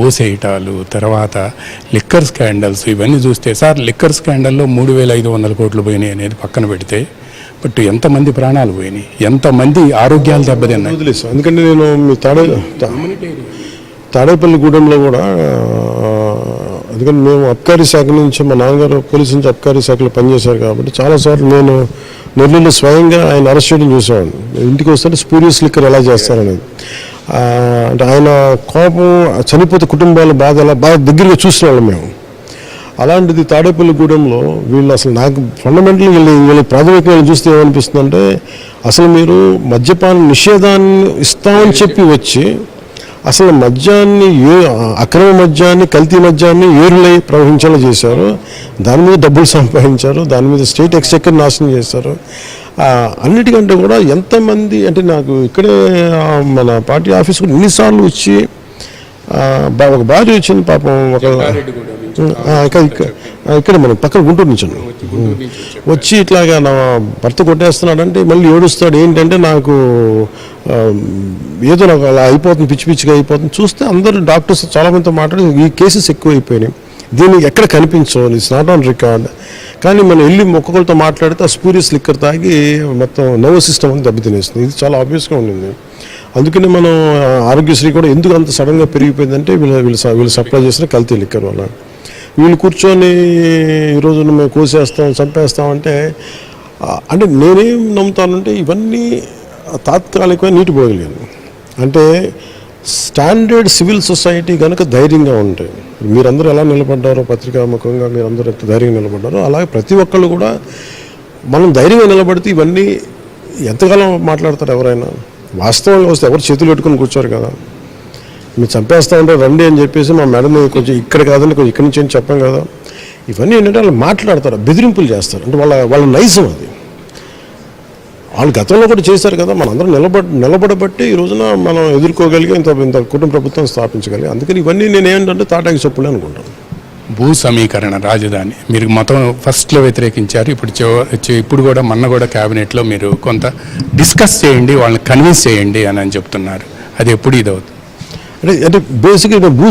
ఓసేయటాలు, తర్వాత liquor scandals ఇవన్నీ చూస్తే సార్ లిక్కర్ స్కాండల్లో 3,500 కోట్లు పోయినాయి అనేది పక్కన పెడితే బట్ ఎంతమంది ప్రాణాలు పోయినాయి, ఎంతమంది ఆరోగ్యాలు దెబ్బతిన్నాయి. ఎందుకంటే నేను మీ తాడేపల్లిగూడెంలో కూడా ఎందుకంటే మేము అబ్కారీ శాఖ నుంచి మా నాన్నగారు పోలీసు నుంచి అబ్కారీ శాఖలో పనిచేశారు కాబట్టి చాలాసార్లు నేను నెల్లూరులో స్వయంగా ఆయన అరెస్ట్ చేయడం చూసేవాడిని. ఇంటికి వస్తే స్పూరియస్ లిక్కర్ ఎలా చేస్తారనేది, అంటే ఆయన కోపం చనిపోతే కుటుంబాల బాధ ఎలా బాగా దగ్గరగా చూసిన వాళ్ళం మేము. అలాంటిది తాడేపల్లిగూడెంలో వీళ్ళు అసలు నాకు ఫండమెంటల్ వీళ్ళు ప్రాథమికంగా చూస్తే ఏమనిపిస్తుందంటే అసలు మీరు మద్యపాన నిషేధాన్ని ఇస్తామని చెప్పి వచ్చి అసలు మద్యాన్ని అక్రమ మద్యాన్ని కల్తీ మద్యాన్ని ఏరులై ప్రవహించేలా చేశారు. దాని మీద డబ్బులు సంపాదించారు, దాని మీద స్టేట్ ఎక్స్చెక్కర్ నాశనం చేశారు. అన్నిటికంటే కూడా ఎంతమంది అంటే నాకు ఇక్కడే మన పార్టీ ఆఫీస్ కూడా ఎన్నిసార్లు వచ్చి ఒక భార్య వచ్చింది పాపం, ఇక్కడ మనం పక్కన గుంటూరు నుంచి వచ్చి ఇట్లాగా నా భర్త కొట్టేస్తున్నాడంటే మళ్ళీ ఏడుస్తాడు. ఏంటంటే నాకు ఏదో నాకు అలా అయిపోతుంది, పిచ్చి పిచ్చిగా అయిపోతుంది. చూస్తే అందరూ డాక్టర్స్ చాలామందితో మాట్లాడి ఈ కేసెస్ ఎక్కువైపోయినాయి, దీన్ని ఎక్కడ కనిపించవు, ఇట్స్ నాట్ ఆన్ రికార్డ్. కానీ మనం వెళ్ళి ఒక్కొక్కరితో మాట్లాడితే ఆ స్పూరియస్ లిక్కర్ తాగి మొత్తం నర్వస్ సిస్టమ్ అని దెబ్బతినేస్తుంది. ఇది చాలా ఆబ్వియస్గా ఉండింది. అందుకని మనం ఆరోగ్యశ్రీ కూడా ఎందుకు అంత సడన్గా పెరిగిపోయిందంటే వీళ్ళు సప్లై చేసిన కల్తీ లిక్కర్ వల్ల. వీళ్ళు కూర్చొని ఈరోజు మేము కోసేస్తాం చంపేస్తామంటే అంటే నేనేం నమ్ముతానంటే ఇవన్నీ తాత్కాలికమైన నీటి పోయలేదు. అంటే స్టాండర్డ్ సివిల్ సొసైటీ కనుక ధైర్యంగా ఉంటాయి. మీరందరూ ఎలా నిలబడ్డారో పత్రికాముఖంగా మీరందరూ ఎంత ధైర్యంగా నిలబడ్డారో అలాగే ప్రతి ఒక్కళ్ళు కూడా మనం ధైర్యంగా నిలబడితే ఇవన్నీ ఎంతకాలం మాట్లాడతారు ఎవరైనా. వాస్తవంగా వస్తే ఎవరు చేతులు పెట్టుకుని కూర్చోరు కదా. మీరు చంపేస్తా ఉంటే రండి అని చెప్పేసి మా మేడంని కొంచెం ఇక్కడ కాదని కొంచెం ఇక్కడి నుంచి అని చెప్పాం కదా. ఇవన్నీ ఏంటంటే వాళ్ళు మాట్లాడతారు, బెదిరింపులు చేస్తారు. అంటే వాళ్ళ నైజం అది. వాళ్ళు గతంలో కూడా చేశారు కదా. మనందరం నిలబడబట్టి ఈ రోజున మనం ఎదుర్కోగలిగి ఇంత కుటుంబ ప్రభుత్వం స్థాపించగలిగి. అందుకని ఇవన్నీ నేను ఏంటంటే తాటాకి చెప్పులే అనుకుంటాను. భూ సమీకరణ రాజధాని మీరు మొత్తం ఫస్ట్లో వ్యతిరేకించారు. ఇప్పుడు కూడా మొన్న కూడా క్యాబినెట్లో మీరు కొంత డిస్కస్ చేయండి, వాళ్ళని కన్విన్స్ చేయండి అని చెప్తున్నారు. అది ఎప్పుడు ఇదవుతుంది అంటే బేసిక్గా భూ